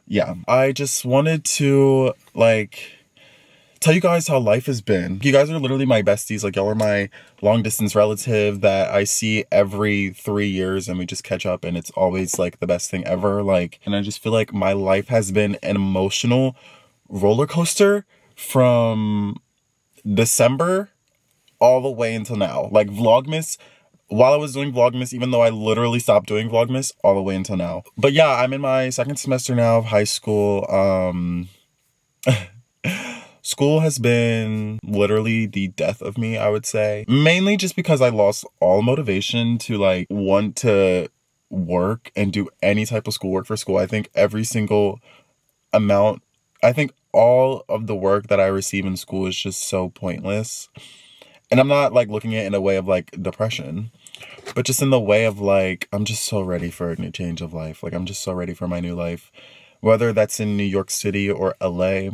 yeah, I just wanted to tell you guys how life has been. You guys are literally my besties. Like, y'all are my long distance relative that I see every 3 years and we just catch up, and it's always like the best thing ever. Like, and I just feel like my life has been an emotional roller coaster from December all the way until now. Like, Vlogmas, while I was doing Vlogmas, even though I literally stopped doing Vlogmas, all the way until now. But yeah, I'm in my second semester now of high school. School has been literally the death of me, I would say. Mainly just because I lost all motivation to like want to work and do any type of schoolwork for school. I think every single amount, I think all of the work that I receive in school is just so pointless. And I'm not like looking at it in a way of like depression, but just in the way of like, I'm just so ready for a new change of life. Like, I'm just so ready for my new life, whether that's in New York City or LA.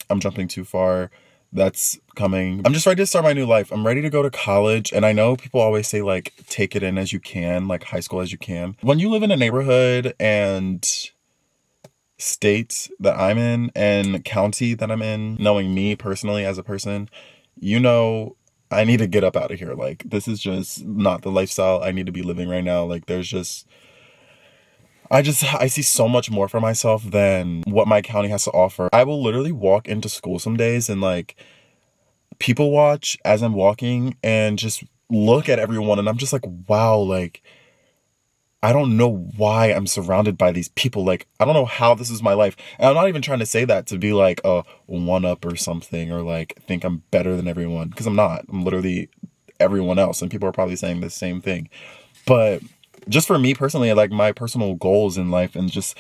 I'm jumping too far. That's coming. I'm just ready to start my new life. I'm ready to go to college. And I know people always say like, take it in as you can, like high school as you can. When you live in a neighborhood and state that I'm in and county that I'm in, knowing me personally as a person, you know, I need to get up out of here. Like, this is just not the lifestyle I need to be living right now. Like, I see so much more for myself than what my county has to offer. I will literally walk into school some days and like people watch as I'm walking and just look at everyone, and I'm just like, wow, like, I don't know why I'm surrounded by these people. Like, I don't know how this is my life. And I'm not even trying to say that to be like a one up or something, or like think I'm better than everyone, because I'm not. I'm literally everyone else, and people are probably saying the same thing. But just for me personally, like my personal goals in life and just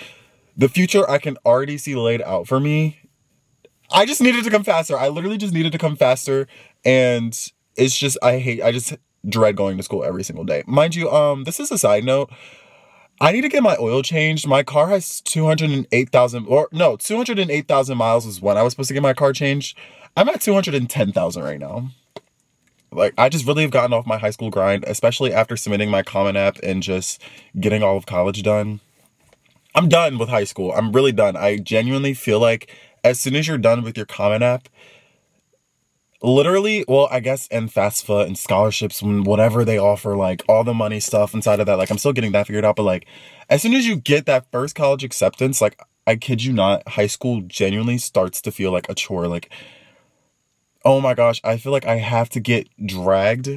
the future I can already see laid out for me, I just needed to come faster. I literally just needed to come faster. And it's just, I just dread going to school every single day. Mind you, this is a side note. I need to get my oil changed. My car has 208,000 miles is when I was supposed to get my car changed. I'm at 210,000 right now. Like, I just really have gotten off my high school grind, especially after submitting my Common App and just getting all of college done. I'm done with high school. I'm really done. I genuinely feel like as soon as you're done with your Common App, literally, well, I guess, and FAFSA and scholarships, whatever they offer, like all the money stuff inside of that, like I'm still getting that figured out. But like, as soon as you get that first college acceptance, like, I kid you not, high school genuinely starts to feel like a chore. Like, oh my gosh, I feel like I have to get dragged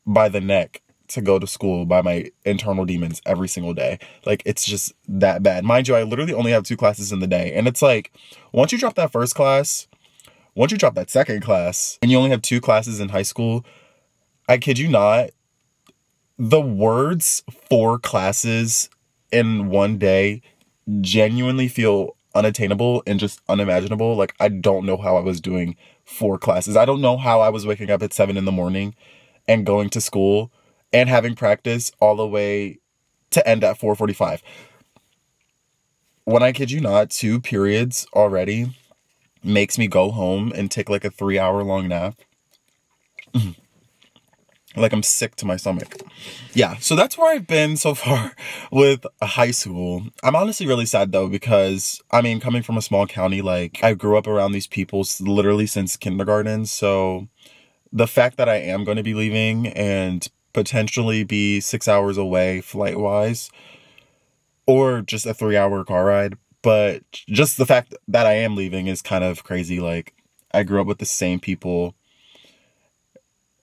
by the neck to go to school by my internal demons every single day. Like, it's just that bad. Mind you, I literally only have 2 classes in the day. And it's like, once you drop that first class, once you drop that second class, and you only have 2 classes in high school, I kid you not, the words 4 classes in one day genuinely feel unattainable and just unimaginable. Like, I don't know how I was doing 4 classes. I don't know how I was waking up at 7 in the morning and going to school and having practice all the way to end at 4:45. When I kid you not, 2 periods already makes me go home and take like a 3 hour long nap. Like, I'm sick to my stomach. Yeah, so that's where I've been so far with high school. I'm honestly really sad though, because I mean, coming from a small county, like, I grew up around these people literally since kindergarten. So the fact that I am going to be leaving and potentially be 6 hours away flight wise, or just a 3 hour car ride, but just the fact that I am leaving is kind of crazy. Like, I grew up with the same people.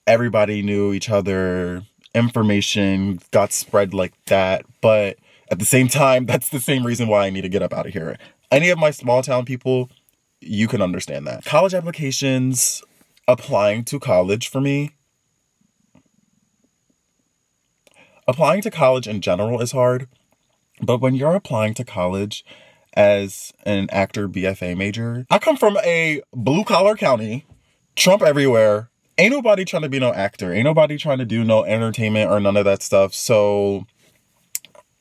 Everybody knew each other. Information got spread like that. But at the same time, that's the same reason why I need to get up out of here. Any of my small town people, you can understand that. College applications, applying to college for me. Applying to college in general is hard. But when you're applying to college as an actor BFA major, I come from a blue collar county, Trump everywhere. Ain't nobody trying to be no actor. Ain't nobody trying to do no entertainment or none of that stuff. So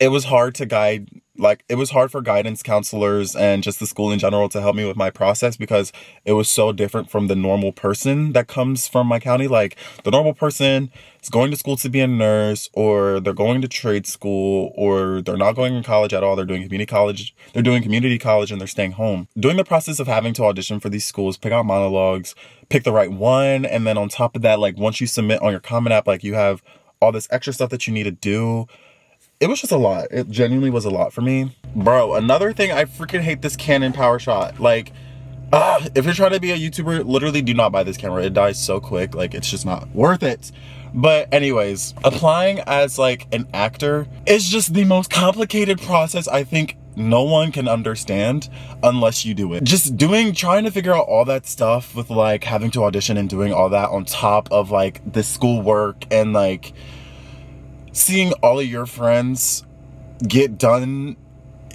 it was hard to guide, like, it was hard for guidance counselors and just the school in general to help me with my process because it was so different from the normal person that comes from my county. Like, the normal person is going to school to be a nurse, or they're going to trade school, or they're not going to college at all. They're doing community college. They're doing community college and they're staying home. Doing the process of having to audition for these schools, pick out monologues, pick the right one, and then on top of that, like, once you submit on your Common App, like, you have all this extra stuff that you need to do. It was just a lot. It genuinely was a lot for me. Bro, another thing, I freaking hate this Canon power shot. Like, if you're trying to be a YouTuber, literally do not buy this camera. It dies so quick. Like, it's just not worth it. But anyways, applying as like an actor is just the most complicated process I think no one can understand unless you do it. Just trying to figure out all that stuff with like having to audition and doing all that on top of like the schoolwork and like seeing all of your friends get done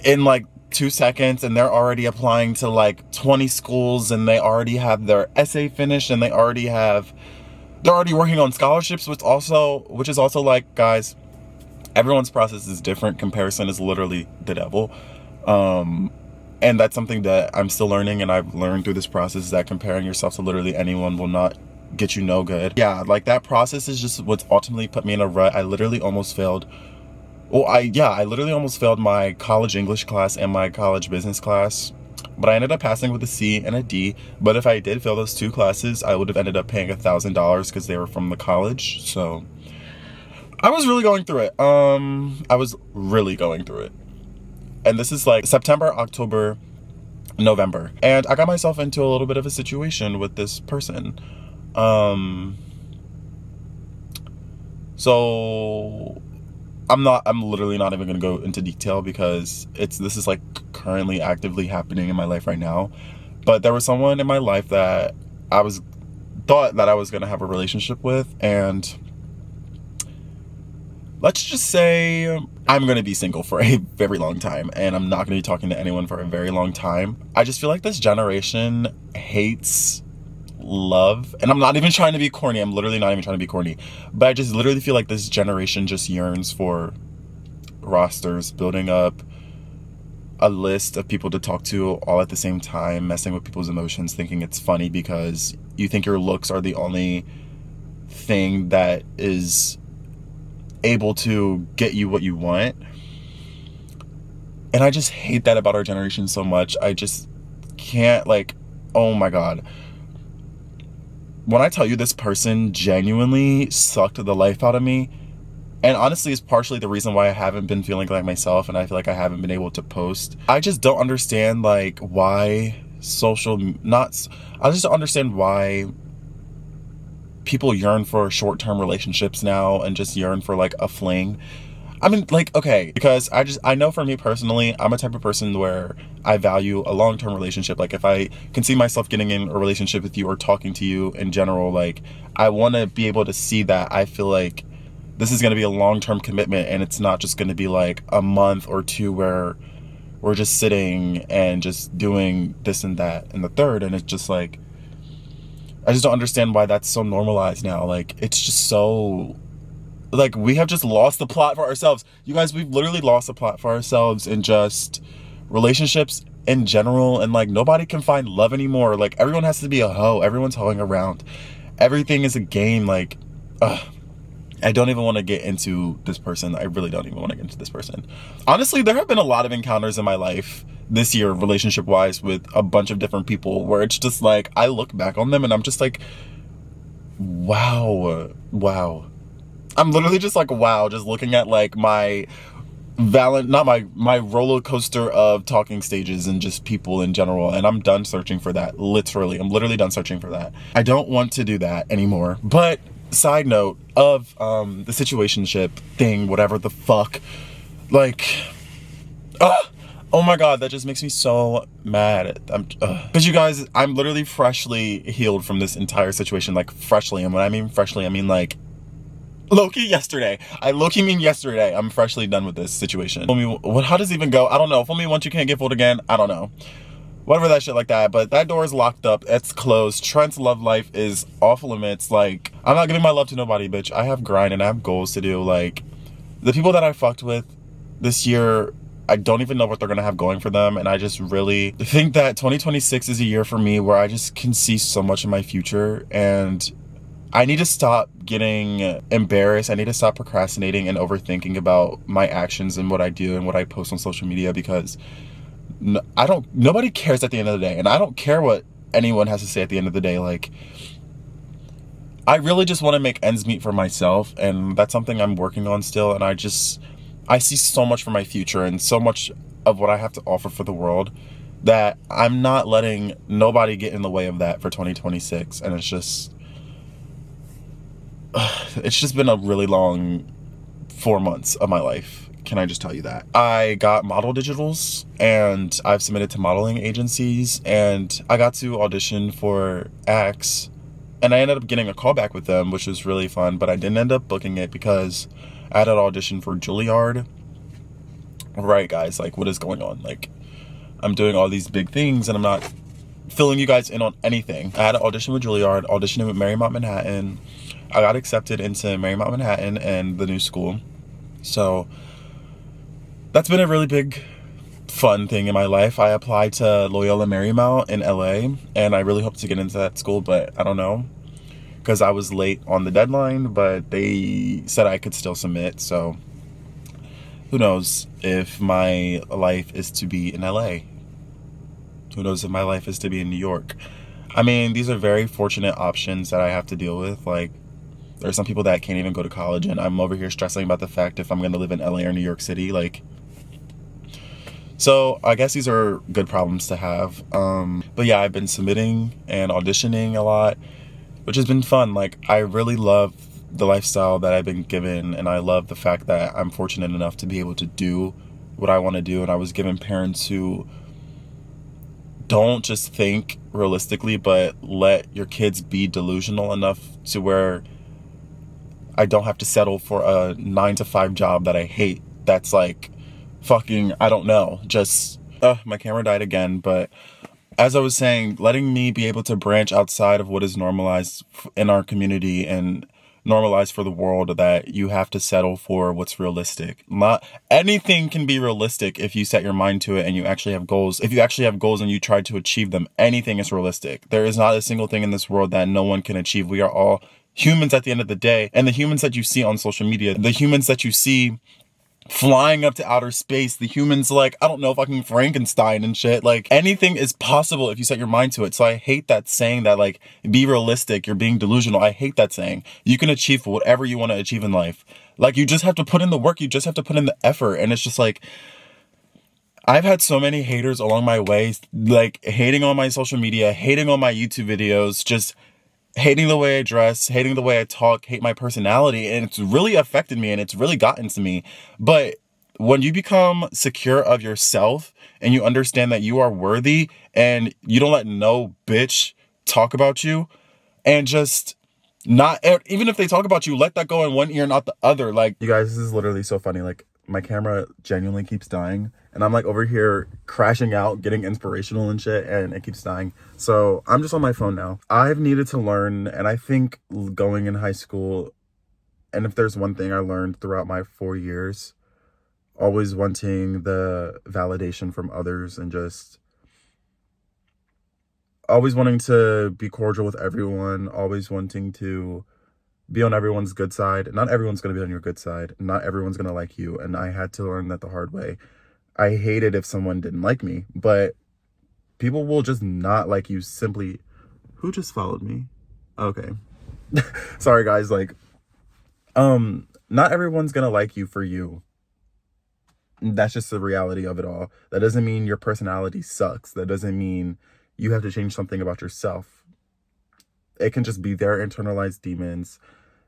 in like 2 seconds and they're already applying to like 20 schools and they already have their essay finished and they're already working on scholarships, which is also like, guys, everyone's process is different. Comparison is literally the devil. And that's something that I'm still learning, and I've learned through this process, is that comparing yourself to literally anyone will not get you no good. Yeah, like that process is just what's ultimately put me in a rut. I literally almost failed. Well, I literally almost failed my college English class and my college business class, but I ended up passing with a C and a D. But if I did fail those 2 classes, I would have ended up paying $1,000 because they were from the college. So I was really going through it. And this is like September, October, November. And I got myself into a little bit of a situation with this person. So I'm literally not even gonna go into detail because this is like currently actively happening in my life right now. But there was someone in my life that thought that I was gonna have a relationship with, and let's just say I'm gonna be single for a very long time, and I'm not gonna be talking to anyone for a very long time. I just feel like this generation hates love, and I'm not even trying to be corny. I'm literally not even trying to be corny, but I just literally feel like this generation just yearns for rosters, building up a list of people to talk to all at the same time, messing with people's emotions, thinking it's funny because you think your looks are the only thing that is able to get you what you want. And I just hate that about our generation so much. I just can't, like, oh my God. When I tell you this person genuinely sucked the life out of me, and honestly it's partially the reason why I haven't been feeling like myself and I feel like I haven't been able to post. I just don't understand like why I just don't understand why people yearn for short-term relationships now and just yearn for like a fling. I mean, like, okay, because I know for me personally, I'm a type of person where I value a long-term relationship. Like, if I can see myself getting in a relationship with you or talking to you in general, like, I want to be able to see that I feel like this is going to be a long-term commitment, and it's not just going to be like a month or 2 where we're just sitting and just doing this and that and the third. And it's just like, I just don't understand why that's so normalized now. Like, it's just so, like, we have just lost the plot for ourselves. You guys, we've literally lost the plot for ourselves in just relationships in general. And like, nobody can find love anymore. Like, everyone has to be a hoe. Everyone's hoeing around. Everything is a game. Like, I don't even want to get into this person. I really don't even want to get into this person. Honestly, there have been a lot of encounters in my life this year, relationship wise, with a bunch of different people where it's just like, I look back on them and I'm just like, wow. I'm literally just like, wow, just looking at like my roller coaster of talking stages and just people in general. And I'm done searching for that. Literally, I'm literally done searching for that. I don't want to do that anymore. But side note of the situationship thing, whatever the fuck, like, oh my God, that just makes me so mad. Because you guys, I'm literally freshly healed from this entire situation. Like, freshly, and when I mean freshly, I mean like low-key yesterday. I low-key mean yesterday. I'm freshly done with this situation. How does it even go? I don't know. Fool me once, you can't get fooled again. I don't know. Whatever that shit like that. But that door is locked up. It's closed. Trent's love life is off limits. Like, I'm not giving my love to nobody, bitch. I have grind and I have goals to do. Like, the people that I fucked with, this year, I don't even know what they're going to have going for them. And I just really think that 2026 is a year for me where I just can see so much in my future. And I need to stop getting embarrassed. I need to stop procrastinating and overthinking about my actions and what I do and what I post on social media, because nobody cares at the end of the day. And I don't care what anyone has to say at the end of the day. Like, I really just want to make ends meet for myself, and that's something I'm working on still. And I see so much for my future and so much of what I have to offer for the world that I'm not letting nobody get in the way of that for 2026. And it's just been a really long 4 months of my life. Can I just tell you that? I got model digitals and I've submitted to modeling agencies, and I got to audition for X, and I ended up getting a call back with them, which was really fun, but I didn't end up booking it because I had an audition for Juilliard. Right, guys, like, what is going on? Like, I'm doing all these big things and I'm not filling you guys in on anything. I had an audition with Juilliard, auditioning with Marymount Manhattan. I got accepted into Marymount Manhattan and the new school. So that's been a really big, fun thing in my life. I applied to Loyola Marymount in LA, and I really hope to get into that school, but I don't know, because I was late on the deadline, but they said I could still submit. So who knows if my life is to be in LA? Who knows if my life is to be in New York? I mean, these are very fortunate options that I have to deal with. Like, there are some people that can't even go to college, and I'm over here stressing about the fact if I'm going to live in LA or New York City. Like, so I guess these are good problems to have. But yeah, I've been submitting and auditioning a lot, which has been fun. Like, I really love the lifestyle that I've been given, and I love the fact that I'm fortunate enough to be able to do what I want to do. And I was given parents who don't just think realistically, but let your kids be delusional enough to where I don't have to settle for a 9-to-5 job that I hate. That's like fucking, I don't know, just, my camera died again. But as I was saying, letting me be able to branch outside of what is normalized in our community and normalized for the world, that you have to settle for what's realistic. Not anything can be realistic if you set your mind to it and you actually have goals. If you actually have goals and you try to achieve them, anything is realistic. There is not a single thing in this world that no one can achieve. We are all humans at the end of the day. And the humans that you see on social media, the humans that you see flying up to outer space, the humans, like, I don't know, fucking Frankenstein and shit, like, anything is possible if you set your mind to it. So I hate that saying that, like, be realistic, you're being delusional. I hate that saying. You can achieve whatever you want to achieve in life. Like, you just have to put in the work, you just have to put in the effort. And it's just like, I've had so many haters along my way, like, hating on my social media, hating on my YouTube videos, just hating the way I dress, hating the way I talk, hate my personality, and it's really affected me and it's really gotten to me. But when you become secure of yourself and you understand that you are worthy and you don't let no bitch talk about you, and just not, even if they talk about you, let that go in one ear, not the other. Like, you guys, this is literally so funny. Like, my camera genuinely keeps dying, and I'm like over here crashing out, getting inspirational and shit, and it keeps dying. So I'm just on my phone now. I've needed to learn, and I think going in high school, and if there's one thing I learned throughout my 4 years, always wanting the validation from others, and just always wanting to be cordial with everyone, always wanting to be on everyone's good side. Not everyone's going to be on your good side. Not everyone's going to like you. And I had to learn that the hard way. I hated if someone didn't like me, but people will just not like you simply. Who just followed me? Okay. Sorry, guys. Like, not everyone's going to like you for you. That's just the reality of it all. That doesn't mean your personality sucks. That doesn't mean you have to change something about yourself. It can just be their internalized demons.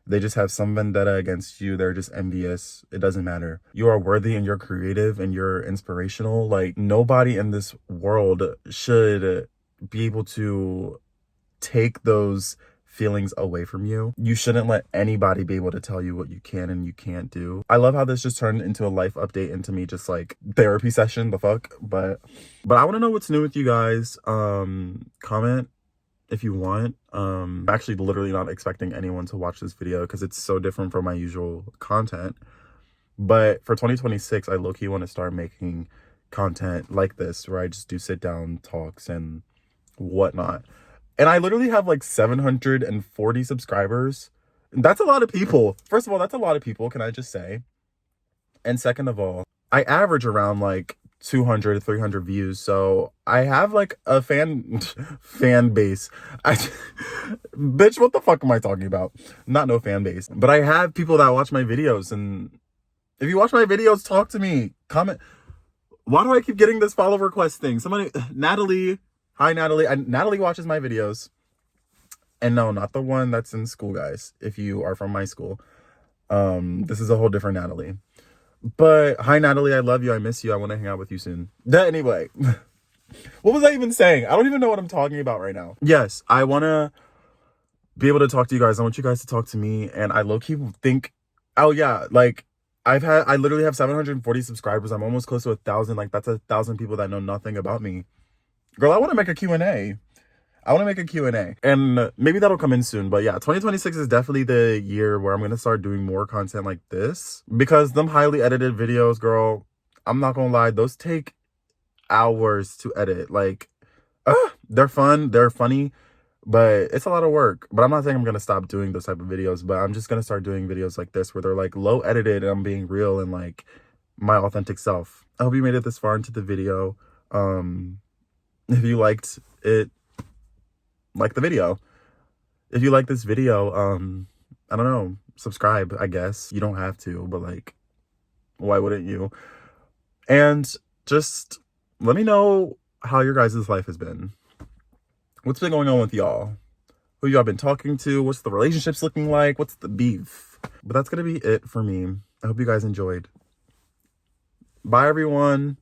They just have some vendetta against you. They're just envious. It doesn't matter. You are worthy and you're creative and you're inspirational. Like, nobody in this world should be able to take those feelings away from you. You shouldn't let anybody be able to tell you what you can and you can't do. I love how this just turned into a life update, into me just like therapy session, the fuck. But I want to know what's new with you guys. Comment if you want. I'm actually literally not expecting anyone to watch this video because it's so different from my usual content. But for 2026, I low-key want to start making content like this, where I just do sit down talks and whatnot. And I literally have like 740 subscribers. That's a lot of people. First of all, that's a lot of people, can I just say? And second of all, I average around like 200 to 300 views. So I have like a fan base. Bitch, what the fuck am I talking about? Not no fan base. But I have people that watch my videos. And if you watch my videos, talk to me. Comment. Why do I keep getting this follow request thing? Somebody, Natalie. Hi, Natalie. Natalie watches my videos. And no, not the one that's in school, guys. If you are from my school. This is a whole different Natalie. But hi, Natalie. I love you. I miss you. I want to hang out with you soon. Anyway, what was I even saying? I don't even know what I'm talking about right now. Yes, I want to be able to talk to you guys. I want you guys to talk to me. And I low-key think, oh yeah, like I literally have 740 subscribers. I'm almost close to 1,000. Like that's 1,000 people that know nothing about me. Girl, I want to make a Q&A. I want to make a Q&A. And maybe that'll come in soon. But yeah, 2026 is definitely the year where I'm going to start doing more content like this. Because them highly edited videos, girl, I'm not going to lie, those take hours to edit. Like, they're fun, they're funny, but it's a lot of work. But I'm not saying I'm going to stop doing those type of videos, but I'm just going to start doing videos like this where they're like low edited and I'm being real and like my authentic self. I hope you made it this far into the video. If you liked it, like the video. If you like this video, I don't know, subscribe, I guess. You don't have to, but like, why wouldn't you? And just let me know how your guys' life has been. What's been going on with y'all? Who y'all been talking to? What's the relationships looking like? What's the beef? But that's gonna be it for me. I hope you guys enjoyed. Bye, everyone.